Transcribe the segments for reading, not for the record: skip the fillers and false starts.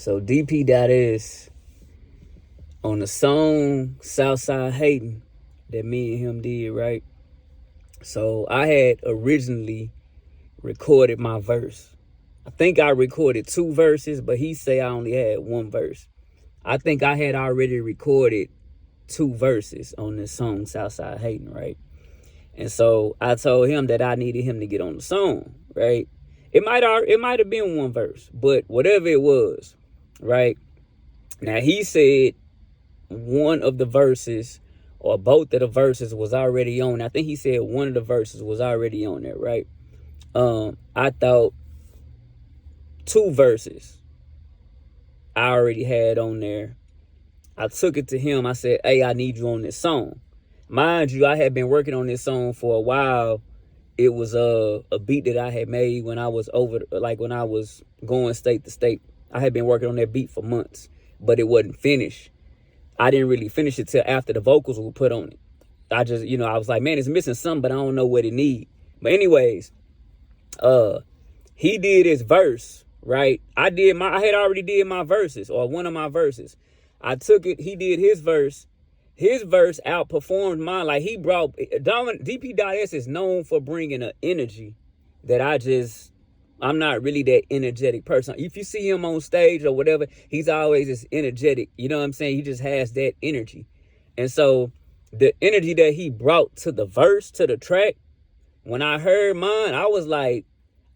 So DP.S on the song Southside Hating that me and him did, right? So I had originally recorded my verse. I think I recorded 2 verses, but he say I only had 1 verse. I think I had already recorded 2 verses on this song Southside Hating, right? And so I told him that I needed him to get on the song, right? It might have been 1 verse, but whatever it was, right? Now he said one of the verses or both of the verses was already on. I think he said one of the verses was already on there, right? I thought 2 verses I already had on there. I took it to him. I said, hey, I need you on this song. Mind you, I had been working on this song for a while. It was a beat that I had made when I was when I was going state to state. I had been working on that beat for months, but it wasn't finished. I didn't really finish it till after the vocals were put on it. I just, I was like, man, it's missing something, but I don't know what it need. But anyways, he did his verse, right? I had already did my verses, or one of my verses. I took it, he did his verse. His verse outperformed mine. Like he brought, DP.S is known for bringing an energy that I'm not really that energetic person. If you see him on stage or whatever, he's always this energetic. You know what I'm saying? He just has that energy. And so the energy that he brought to the verse, to the track, when I heard mine, I was like,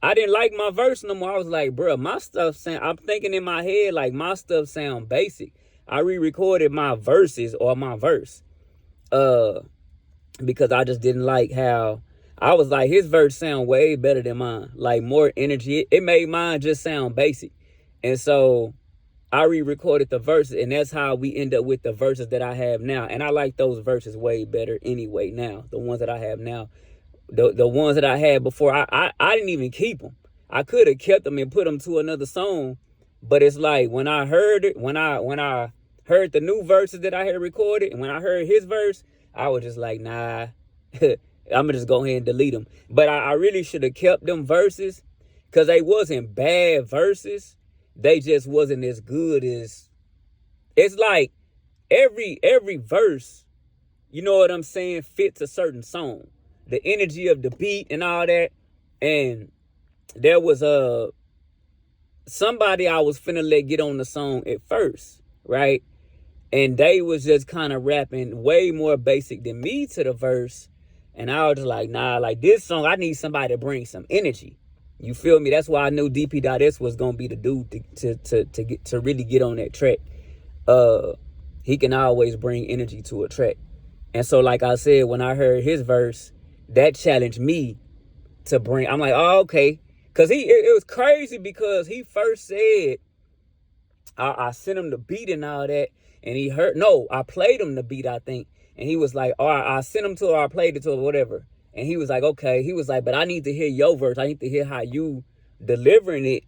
I didn't like my verse no more. I was like, bro, my stuff I'm thinking in my head, like my stuff sound basic. I re-recorded my verses or my verse because I just didn't like how I was like, his verse sound way better than mine, like more energy. It made mine just sound basic. And so I re-recorded the verses, and that's how we end up with the verses that I have now. And I like those verses way better anyway now, the ones that I have now. The ones that I had before, I didn't even keep them. I could have kept them and put them to another song. But it's like when I heard it, when I heard the new verses that I had recorded, and when I heard his verse, I was just like, nah, I'm gonna just go ahead and delete them. But I really should have kept them verses, because they wasn't bad verses. They just wasn't as good as, it's like every verse, you know what I'm saying, fits a certain song. The energy of the beat and all that. And there was somebody I was finna let get on the song at first, right? And they was just kind of rapping way more basic than me to the verse. And I was just like, nah, like this song, I need somebody to bring some energy. You feel me? That's why I knew DP.S was gonna be the dude to really get on that track. He can always bring energy to a track. And so, like I said, when I heard his verse, that challenged me to bring. I'm like, oh, okay. Because it was crazy because he first said, I sent him the beat and all that. And he heard, no, I played him the beat, I think. And he was like, all right, I sent him to her, I played it to her, whatever. And he was like, okay. He was like, but I need to hear your verse. I need to hear how you delivering it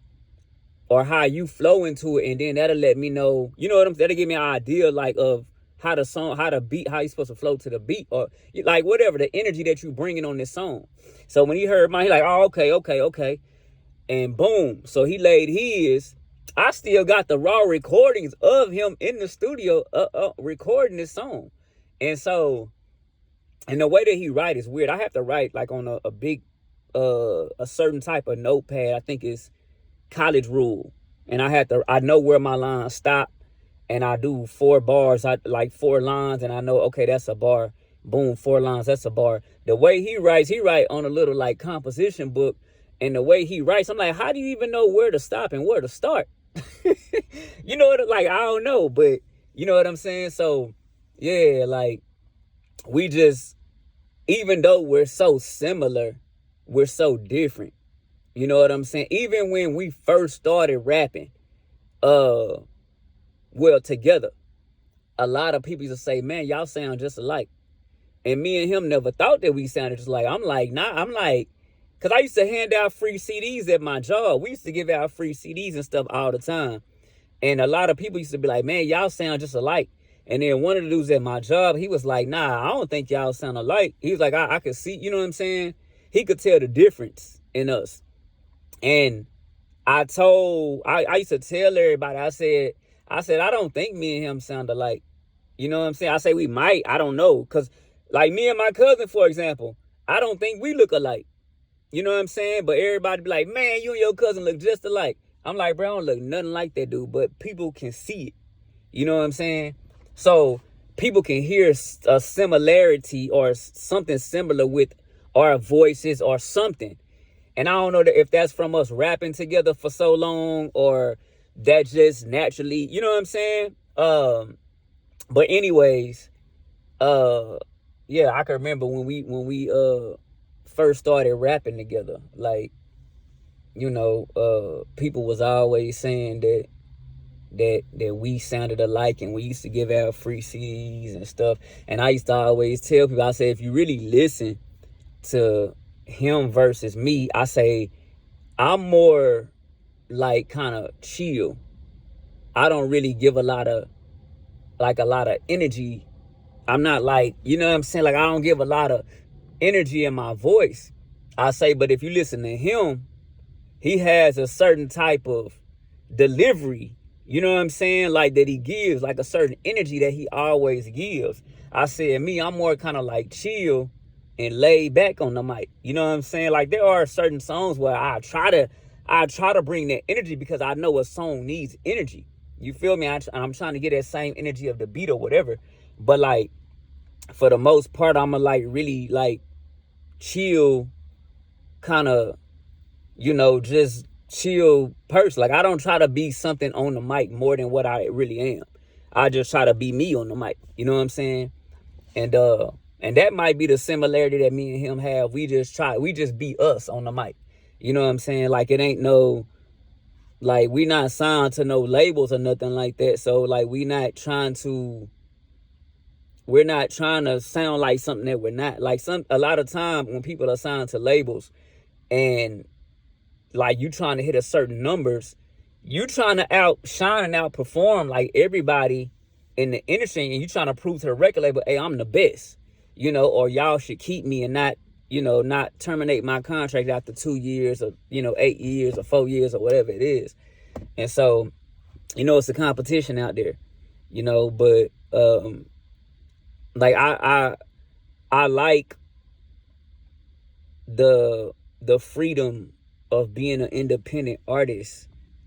or how you flow into it. And then that'll let me know, you know what I'm saying? That'll give me an idea like of how the song, how the beat, how you supposed to flow to the beat, or like whatever, the energy that you bringing on this song. So when he heard mine, he like, oh, okay. And boom. So he laid his. I still got the raw recordings of him in the studio recording this song. And so, and the way that he write is weird. I have to write like on a big, a certain type of notepad. I think it's college rule. And I know where my lines stop. And I do 4 bars, I like 4 lines, and I know, okay, that's a bar. Boom, 4 lines, that's a bar. The way he write on a little like composition book, and the way he writes, I'm like, how do you even know where to stop and where to start? You know what, like, I don't know, but you know what I'm saying? So, yeah, like, we just, even though we're so similar, we're so different. You know what I'm saying? Even when we first started rapping, well, together, a lot of people used to say, man, y'all sound just alike. And me and him never thought that we sounded just alike. I'm like, nah, because I used to hand out free CDs at my job. We used to give out free CDs and stuff all the time. And a lot of people used to be like, man, y'all sound just alike. And then one of the dudes at my job, he was like, nah, I don't think y'all sound alike. He was like, I could see, you know what I'm saying? He could tell the difference in us. And I used to tell everybody, I said, I don't think me and him sound alike. You know what I'm saying? I say we might, I don't know. Cause like me and my cousin, for example, I don't think we look alike. You know what I'm saying? But everybody be like, man, you and your cousin look just alike. I'm like, bro, I don't look nothing like that dude, but people can see it. You know what I'm saying? So people can hear a similarity or something similar with our voices or something. And I don't know if that's from us rapping together for so long or that just naturally, you know what I'm saying? But anyways, uh, yeah, I can remember when we first started rapping together. Like, people was always saying that we sounded alike, and we used to give out free CDs and stuff. And I used to always tell people, I say, if you really listen to him versus me, I say I'm more like kind of chill. I don't really give a lot of energy. I'm not like, you know what I'm saying? Like, I don't give a lot of energy in my voice. I say, but if you listen to him, he has a certain type of delivery, you know what I'm saying? Like, that he gives, like a certain energy that he always gives. I said, me, I'm more kind of like chill and laid back on the mic. You know what I'm saying? Like, there are certain songs where I try to bring that energy because I know a song needs energy. You feel me? I'm trying to get that same energy of the beat or whatever. But like, for the most part, I'm a like really like chill kind of, just chill person. Like, I don't try to be something on the mic more than what I really am. I just try to be me on the mic. You know what I'm saying? And that might be the similarity that me and him have. We just be us on the mic. You know what I'm saying? Like, it ain't no, like, we not signed to no labels or nothing like that. So like, we're not trying to sound like something that we're not. Like, a lot of time when people are signed to labels and like you trying to hit a certain numbers, you trying to outshine and outperform like everybody in the industry, and you trying to prove to the record label, hey, I'm the best, or y'all should keep me and not terminate my contract after 2 years or 8 years or 4 years or whatever it is. And so, it's a competition out there, but like I like the freedom of being an independent artist.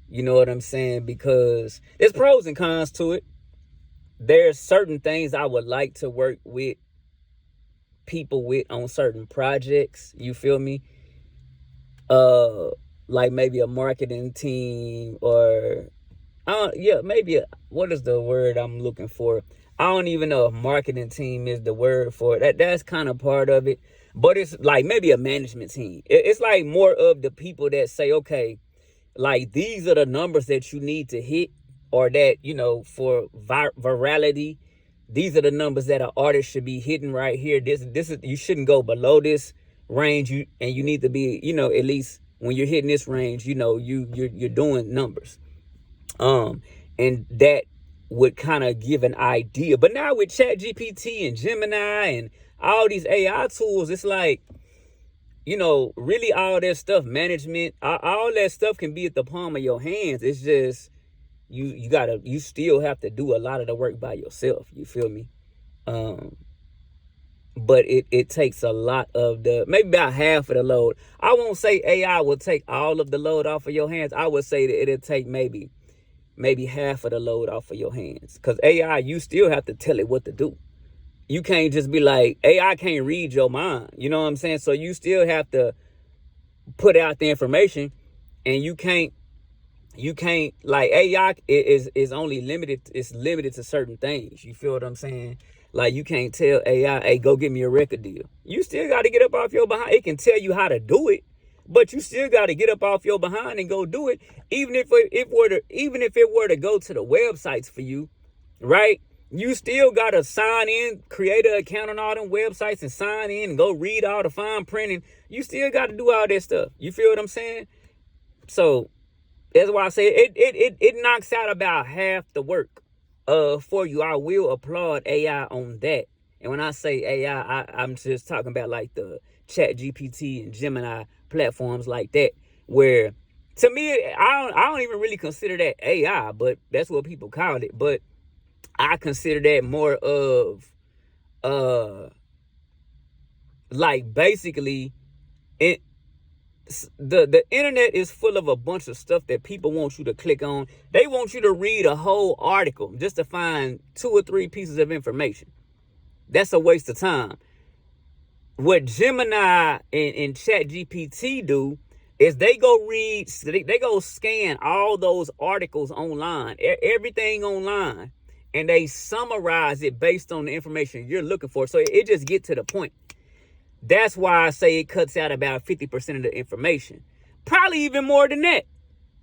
You know what I'm saying? Because there's pros and cons to it. There's certain things I would like to work with people with on certain projects. You feel me? Like maybe a marketing team or what is the word I'm looking for? I don't even know if marketing team is the word for it. That's kind of part of it. But it's like maybe a management team. It's like more of the people that say, okay, like, these are the numbers that you need to hit, or that, for virality, these are the numbers that an artist should be hitting right here. This is, you shouldn't go below this range. You need to be, at least when you're hitting this range, you're doing numbers. And that would kind of give an idea. But now with ChatGPT and Gemini and all these AI tools, it's like, really all that stuff, management, all that stuff can be at the palm of your hands. It's just, you still have to do a lot of the work by yourself. You feel me? But it takes a lot of maybe about half of the load. I won't say AI will take all of the load off of your hands. I would say that it'll take maybe half of the load off of your hands. Because AI, you still have to tell it what to do. You can't just be like, AI can't read your mind. You know what I'm saying? So you still have to put out the information, and you can't like, AI is only limited. It's limited to certain things. You feel what I'm saying? Like, you can't tell AI, hey, go get me a record deal. You still got to get up off your behind. It can tell you how to do it, but you still got to get up off your behind and go do it. Even if it were to go to the websites for you, right? You still got to sign in, create an account on all them websites and sign in and go read all the fine printing. You still got to do all that stuff. You feel what I'm saying? So that's why I say it knocks out about half the work for you. I will applaud AI on that. And when I say AI, I'm just talking about like the ChatGPT and Gemini platforms like that, where To me, I don't even really consider that AI, but that's what people call it. But I consider that more of like basically it the internet is full of a bunch of stuff that people want you to click on. They want you to read a whole article just to find 2 or 3 pieces of information. That's a waste of time. What Gemini and ChatGPT do is they go read, they go scan all those articles online, everything online, and they summarize it based on the information you're looking for. So it just get to the point. That's why I say it cuts out about 50% of the information. Probably even more than that.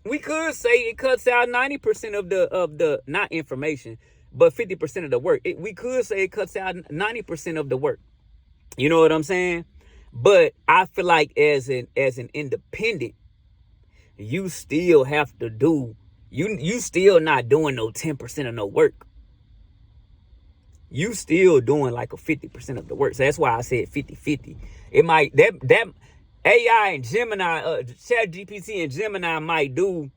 We could say it cuts out 90% of the not information, but 50% of the work. We could say it cuts out 90% of the work. You know what I'm saying? But I feel like as an independent, you still have to do, you still not doing no 10% of no work. You still doing like a 50% of the work. So that's why I said 50-50. It might, that AI and Gemini, ChatGPT and Gemini might do,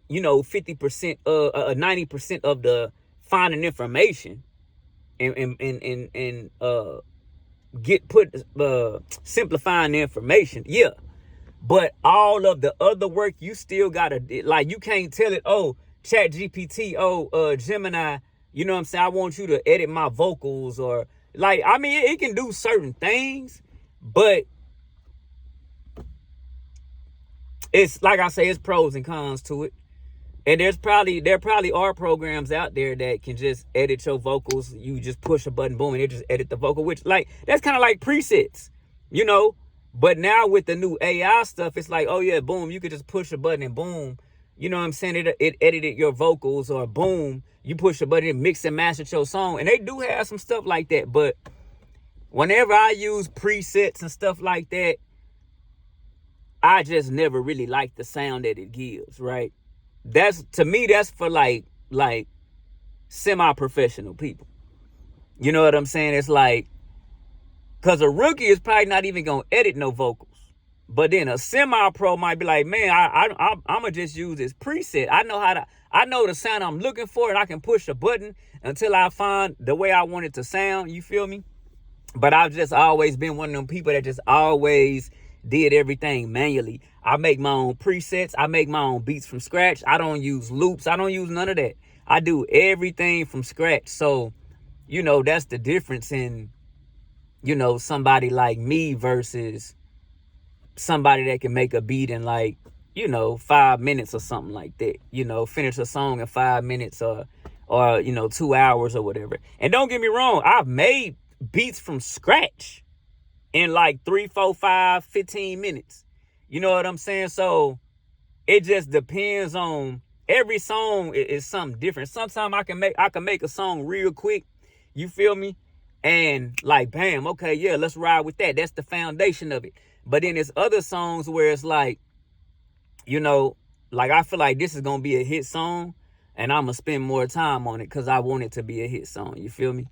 50%, 90% of the finding information and simplifying the information. Yeah. But all of the other work, you still gotta, like, you can't tell it, oh, ChatGPT, Gemini, you know what I'm saying? I want you to edit my vocals, or like, I mean, it can do certain things, but it's like I say, it's pros and cons to it. And there probably are programs out there that can just edit your vocals. You just push a button, boom, and it just edit the vocal, which, like, that's kind of like presets, But now with the new AI stuff, it's like, oh yeah, boom, you could just push a button and boom, you know what I'm saying? It edited your vocals, or boom, you push a button and mix and master your song. And they do have some stuff like that. But whenever I use presets and stuff like that, I just never really like the sound that it gives, right? To me, that's for like semi-professional people. You know what I'm saying? It's like, because a rookie is probably not even going to edit no vocals. But then a semi-pro might be like, man, I'm going to just use this preset. I know the sound I'm looking for, and I can push a button until I find the way I want it to sound. You feel me? But I've just always been one of them people that just always did everything manually. I make my own presets. I make my own beats from scratch. I don't use loops. I don't use none of that. I do everything from scratch. So, that's the difference in, somebody like me versus somebody that can make a beat in like, 5 minutes or something like that. Finish a song in 5 minutes or 2 hours or whatever. And don't get me wrong, I've made beats from scratch in like 3, 4, 5, 15 minutes. You know what I'm saying? So it just depends on, every song is something different. Sometimes I can make a song real quick. You feel me? And like, bam, okay, yeah, let's ride with that. That's the foundation of it. But then there's other songs where it's like, like I feel like this is going to be a hit song, and I'm going to spend more time on it because I want it to be a hit song. You feel me?